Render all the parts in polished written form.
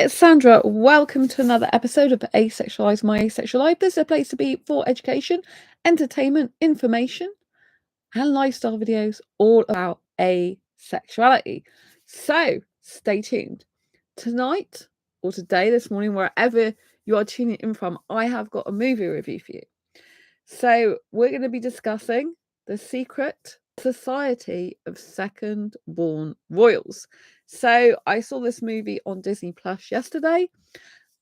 It's Sandra. Welcome to another episode of Asexualise, My Asexual Life. This is a place to be for education, entertainment, information, and lifestyle videos all about asexuality. So stay tuned. Tonight, or today, this morning, wherever you are tuning in from, I have got a movie review for you. So we're going to be discussing The Secret Society of Second Born Royals. So I saw this movie on Disney Plus yesterday,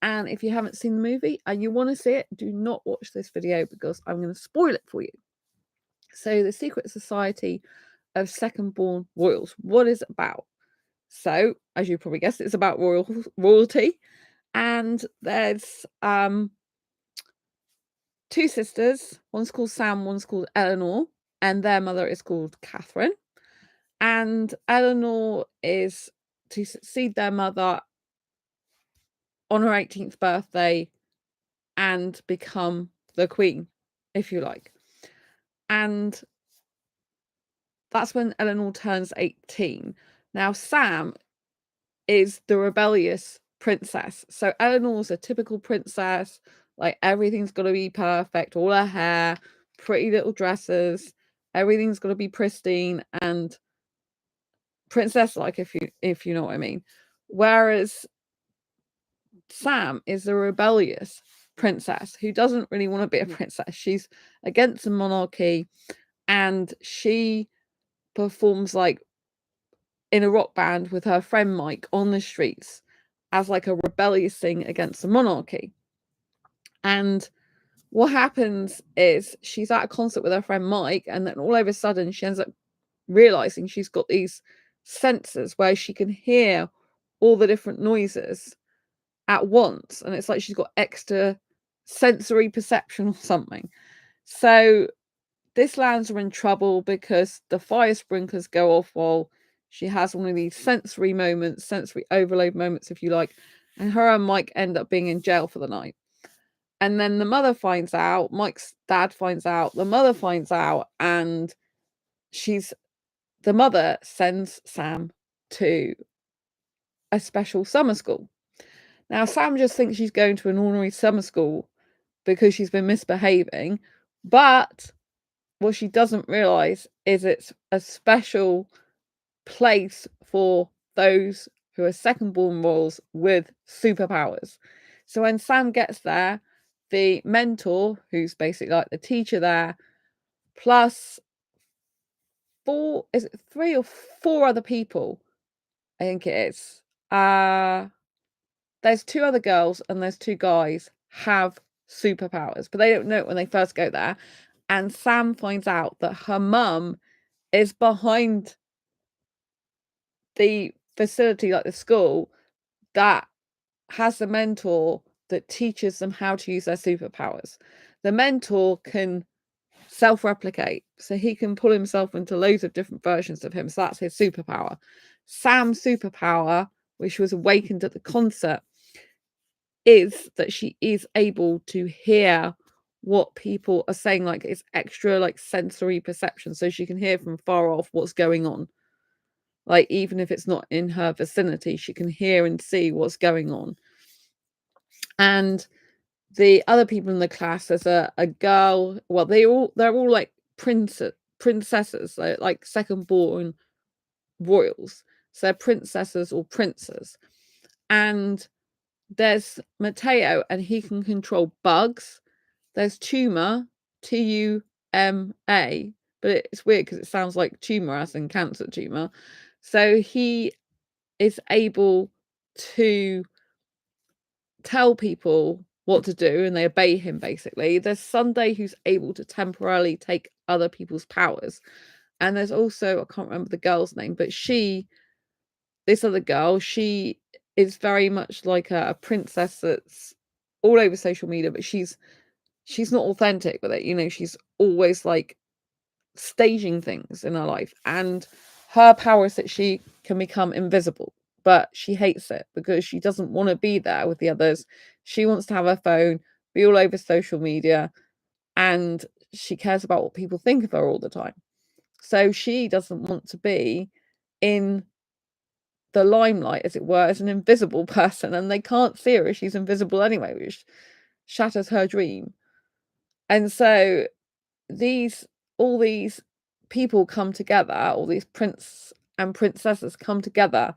and if you haven't seen the movie and you want to see it, do not watch this video because I'm going to spoil it for you. So The Secret Society of Second Born Royals, what is it about? So, as you probably guessed, it's about royalty, and there's two sisters. One's called Sam, one's called Eleanor, and their mother is called Catherine. And Eleanor is to succeed their mother on her 18th birthday and become the queen, if you like. And that's when Eleanor turns 18. Now, Sam is the rebellious princess. So Eleanor's a typical princess, like everything's got to be perfect, all her hair, pretty little dresses, everything's got to be pristine and princess like, if you know what I mean. Whereas Sam is the rebellious princess who doesn't really want to be a princess. She's against the monarchy, and she performs like in a rock band with her friend Mike on the streets as like a rebellious thing against the monarchy. And what happens is she's at a concert with her friend Mike, and then all of a sudden she ends up realizing she's got these sensors where she can hear all the different noises at once, and it's like she's got extra sensory perception or something. So this lands her in trouble because the fire sprinklers go off while she has one of these sensory moments, sensory overload moments, if you like, and her and Mike end up being in jail for the night. And then the mother finds out, Mike's dad finds out, the mother finds out, and the mother sends Sam to a special summer school. Now, Sam just thinks she's going to an ordinary summer school because she's been misbehaving, but what she doesn't realize is it's a special place for those who are second born royals with superpowers. So when Sam gets there, the mentor, who's basically like the teacher there, plus three or four other people, I think it is. There's two other girls and there's two guys have superpowers, but they don't know it when they first go there. And Sam finds out that her mum is behind the facility, like the school, that has a mentor that teaches them how to use their superpowers. The mentor can self-replicate, so he can pull himself into loads of different versions of him. So that's his superpower. Sam's superpower, which was awakened at the concert, is that she is able to hear what people are saying, like it's extra like sensory perception, so she can hear from far off what's going on. Like even if it's not in her vicinity, she can hear and see what's going on. And the other people in the class, there's a girl, well, they're all like princesses, like second born royals. So they're princesses or princes. And there's Matteo, and he can control bugs. There's Tuma, Tuma, but it's weird because it sounds like tumor as in cancer tumor. So he is able to tell people what to do and they obey him, basically. There's Sunday, who's able to temporarily take other people's powers. And there's also, I can't remember the girl's name, but this other girl, she is very much like a princess that's all over social media, but she's not authentic with it. You know, she's always like staging things in her life. And her power is that she can become invisible, but she hates it because she doesn't want to be there with the others. She wants to have her phone, be all over social media, and she cares about what people think of her all the time. So she doesn't want to be in the limelight, as it were, as an invisible person, and they can't see her as she's invisible anyway, which shatters her dream. And so these all these people come together, all these prince and princesses come together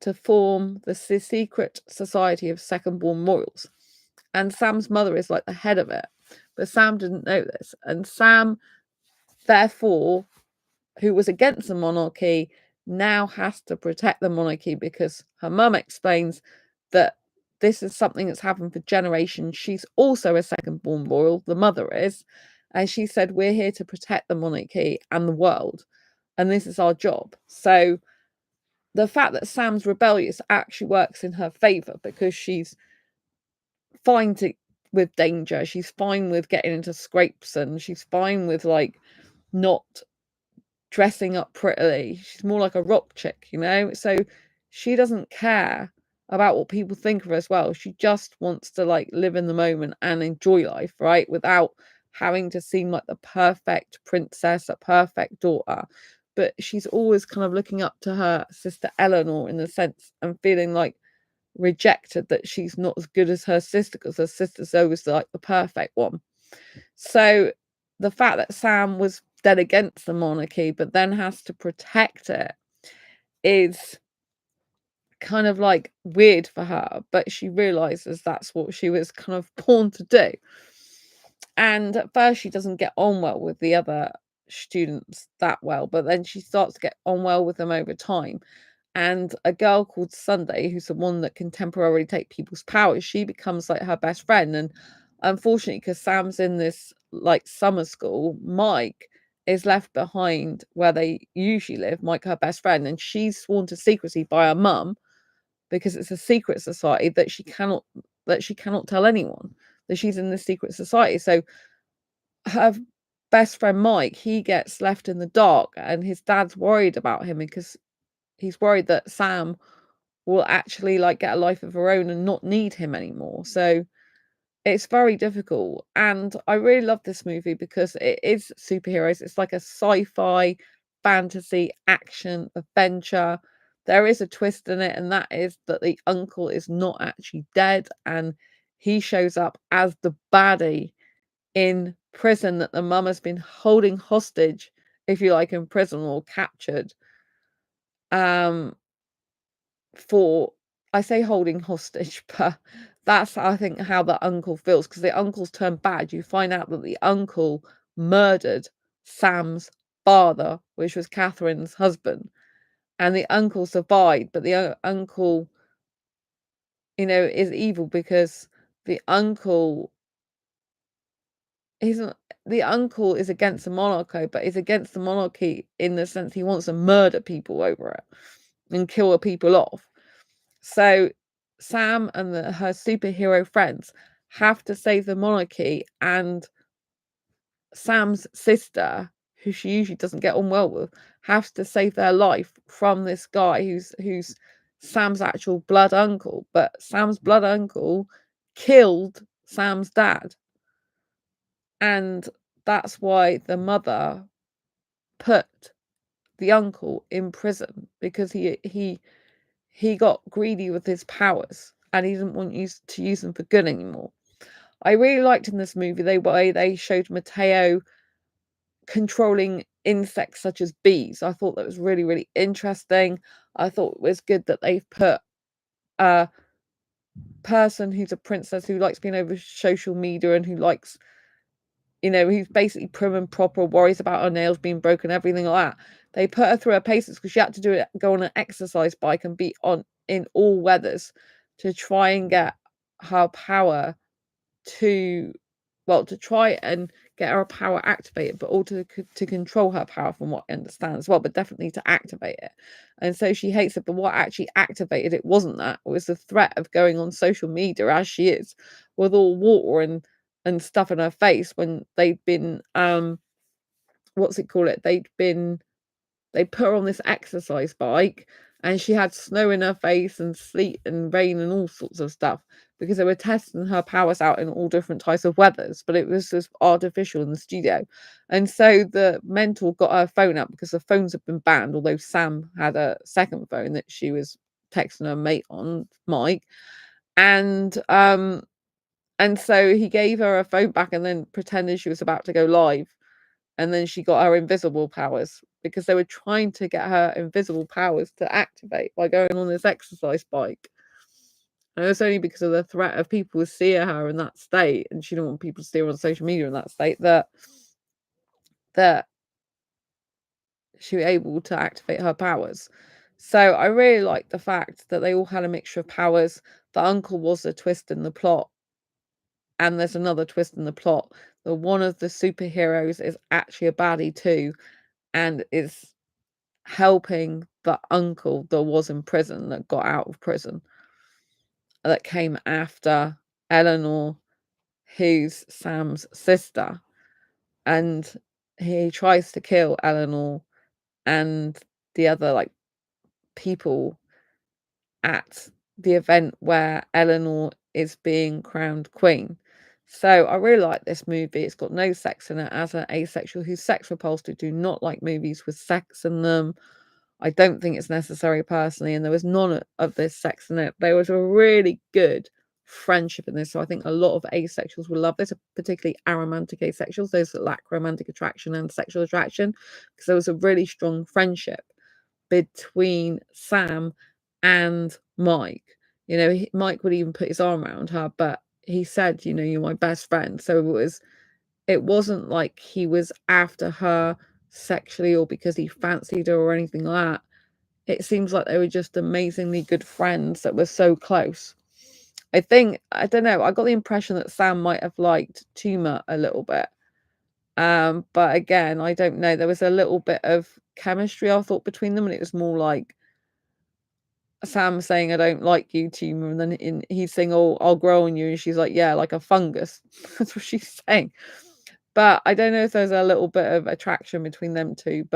to form the secret society of second-born royals. And Sam's mother is like the head of it, but Sam didn't know this. And Sam, therefore, who was against the monarchy, now has to protect the monarchy because her mum explains that this is something that's happened for generations. She's also a second-born royal, the mother is, and she said, we're here to protect the monarchy and the world, and this is our job. So the fact that Sam's rebellious actually works in her favour because she's fine with danger, she's fine with getting into scrapes, and she's fine with like not dressing up prettily. She's more like a rock chick, you know? So she doesn't care about what people think of her as well. She just wants to like live in the moment and enjoy life, right? Without having to seem like the perfect princess, a perfect daughter. But she's always kind of looking up to her sister Eleanor in the sense and feeling like rejected, that she's not as good as her sister because her sister's always like the perfect one. So the fact that Sam was dead against the monarchy but then has to protect it is kind of like weird for her, but she realizes that's what she was kind of born to do. And at first she doesn't get on well with the other students that well, but then she starts to get on well with them over time. And a girl called Sunday, who's the one that can temporarily take people's powers, she becomes like her best friend. And unfortunately, because Sam's in this like summer school, Mike is left behind where they usually live, Mike, her best friend, and she's sworn to secrecy by her mum because it's a secret society that she cannot tell anyone that she's in this secret society. So her best friend Mike, he gets left in the dark, and his dad's worried about him because he's worried that Sam will actually like get a life of her own and not need him anymore. So it's very difficult. And I really love this movie because it is superheroes. It's like a sci-fi, fantasy, action, adventure. There is a twist in it, and that is that the uncle is not actually dead, and he shows up as the baddie in prison that the mum has been holding hostage, if you like, in prison or captured. Um, for I say holding hostage, but that's I think how the uncle feels, because the uncle's turned bad. You find out that the uncle murdered Sam's father, which was Catherine's husband, and the uncle survived, but the uncle, is evil because the uncle isn't the uncle is against the monarchy, but is against the monarchy in the sense he wants to murder people over it and kill the people off. So Sam and her superhero friends have to save the monarchy, and Sam's sister, who she usually doesn't get on well with, has to save their life from this guy who's Sam's actual blood uncle. But Sam's blood uncle killed Sam's dad, and that's why the mother put the uncle in prison, because he got greedy with his powers and he didn't want to use them for good anymore. I really liked in this movie the way they showed Matteo controlling insects such as bees. I thought that was really, really interesting. I thought it was good that they've put a person who's a princess who likes being over social media and who likes, who's basically prim and proper, worries about her nails being broken, everything like that. They put her through her paces because she had to go on an exercise bike and be on in all weathers to try and get her power to, to try and get her power activated, but also to control her power, from what I understand as well, but definitely to activate it. And so she hates it, but what actually activated it wasn't that. It was the threat of going on social media as she is, with all water and stuff in her face, when they'd been what's it called it? They put her on this exercise bike, and she had snow in her face and sleet and rain and all sorts of stuff, because they were testing her powers out in all different types of weathers, but it was just artificial in the studio. And so the mentor got her phone out because the phones had been banned, although Sam had a second phone that she was texting her mate on, Mike, and so he gave her her phone back and then pretended she was about to go live, and then she got her invisible powers because they were trying to get her invisible powers to activate by going on this exercise bike. And it was only because of the threat of people seeing her in that state, and she didn't want people to see her on social media in that state, that she was able to activate her powers. So I really like the fact that they all had a mixture of powers. The uncle was a twist in the plot, and there's another twist in the plot that one of the superheroes is actually a baddie too, and is helping the uncle that was in prison, that got out of prison, that came after Eleanor, who's Sam's sister. And he tries to kill Eleanor and the other like people at the event where Eleanor is being crowned queen. So I really like this movie. It's got no sex in it. As an asexual who's sex repulsed, I do not like movies with sex in them. I don't think it's necessary personally, and there was none of this sex in it. There was a really good friendship in this, so I think a lot of asexuals will love this, particularly aromantic asexuals, those that lack romantic attraction and sexual attraction, because there was a really strong friendship between Sam and Mike. You know, Mike would even put his arm around her, but he said, you know, you're my best friend. So it wasn't like he was after her sexually or because he fancied her or anything like that. It seems like they were just amazingly good friends that were so close. I don't know, I got the impression that Sam might have liked Tuma a little bit. But again, I don't know. There was a little bit of chemistry, I thought, between them, and it was more like Sam saying, "I don't like you, Tuma," and then he's saying, "Oh, I'll grow on you," and she's like, "Yeah, like a fungus." That's what she's saying. But I don't know if there's a little bit of attraction between them two,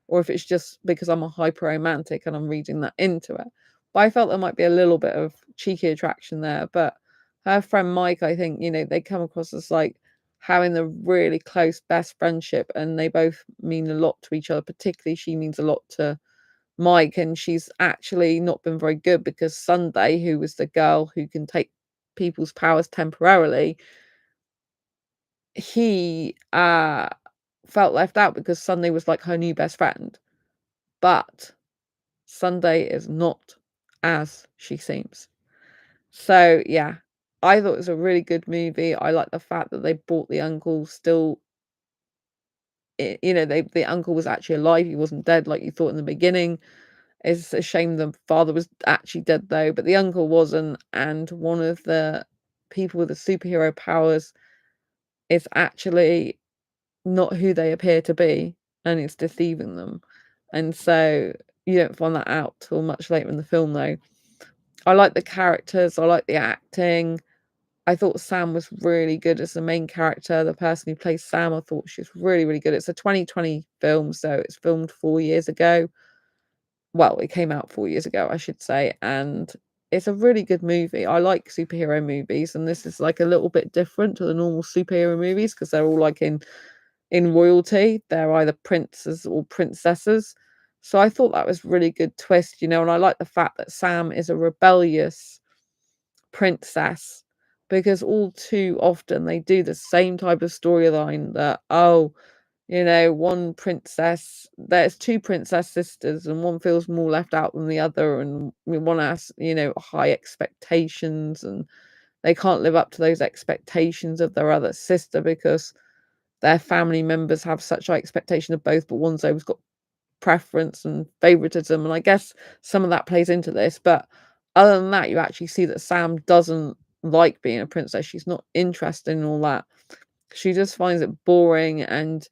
or if it's just because I'm a hyper romantic and I'm reading that into it. But I felt there might be a little bit of cheeky attraction there. But her friend Mike, I think, you know, they come across as like having a really close best friendship, and they both mean a lot to each other. Particularly, she means a lot to Mike, and she's actually not been very good because Sunday, who was the girl who can take people's powers temporarily, he felt left out because Sunday was like her new best friend. But Sunday is not as she seems. So yeah, I thought it was a really good movie. I like the fact that they brought the uncle still, you know, the uncle was actually alive. He wasn't dead like you thought in the beginning. It's a shame the father was actually dead though, but the uncle wasn't. And one of the people with the superhero powers is actually not who they appear to be, and it's deceiving them. And so you don't find that out till much later in the film though. I like the characters, I like the acting. I thought Sam was really good as the main character. The person who plays Sam, I thought she was really, really good. It's a 2020 film, so it's filmed 4 years ago. Well, it came out 4 years ago, I should say, and it's a really good movie. I like superhero movies, and this is like a little bit different to the normal superhero movies because they're all like in royalty. They're either princes or princesses. So I thought that was really good twist, you know, and I like the fact that Sam is a rebellious princess, because all too often they do the same type of storyline that, oh, you know, one princess, there's two princess sisters, and one feels more left out than the other, and one has, you know, high expectations, and they can't live up to those expectations of their other sister because their family members have such high expectation of both, but one's always got preference and favoritism, and I guess some of that plays into this. But other than that, you actually see that Sam doesn't like being a princess. She's not interested in all that. She just finds it boring, and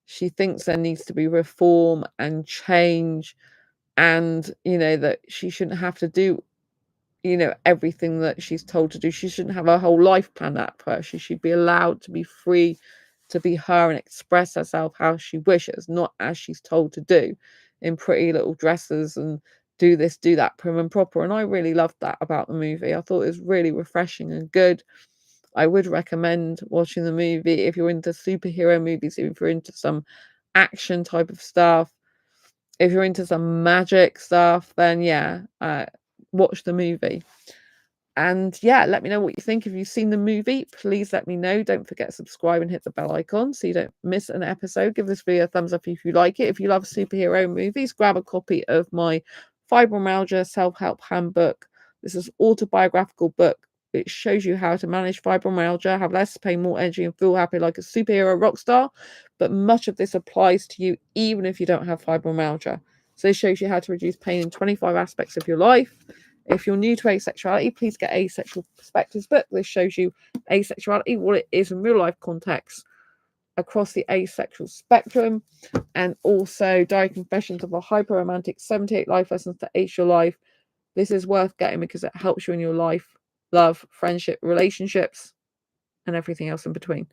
she thinks there needs to be reform and change, and you know that she shouldn't have to do, you know, everything that she's told to do. She shouldn't have her whole life planned out for her. She should be allowed to be free to be her and express herself how she wishes, not as she's told to do in pretty little dresses and do this, do that, prim and proper. And I really loved that about the movie. I thought it was really refreshing and good. I would recommend watching the movie if you're into superhero movies, if you're into some action type of stuff. If you're into some magic stuff, then yeah, watch the movie. And yeah, let me know what you think. If you've seen the movie, please let me know. Don't forget to subscribe and hit the bell icon so you don't miss an episode. Give this video a thumbs up if you like it. If you love superhero movies, grab a copy of my fibromyalgia self-help handbook. This is autobiographical book. It shows you how to manage fibromyalgia, have less pain, more energy, and feel happy like a superhero rock star. But much of this applies to you even if you don't have fibromyalgia. So it shows you how to reduce pain in 25 aspects of your life. If you're new to asexuality, please get Asexual Perspectives book. This shows you asexuality, what it is in real life context across the asexual spectrum, and also Diary Confessions of a Hyper Romantic 78 Life Lessons to Ace Your Life. This is worth getting because it helps you in your life, love, friendship, relationships, and everything else in between.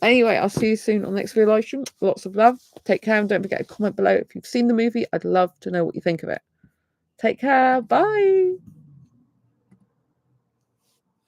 Anyway, I'll see you soon on the next video live stream. Lots of love. Take care, and don't forget to comment below if you've seen the movie. I'd love to know what you think of it. Take care. Bye.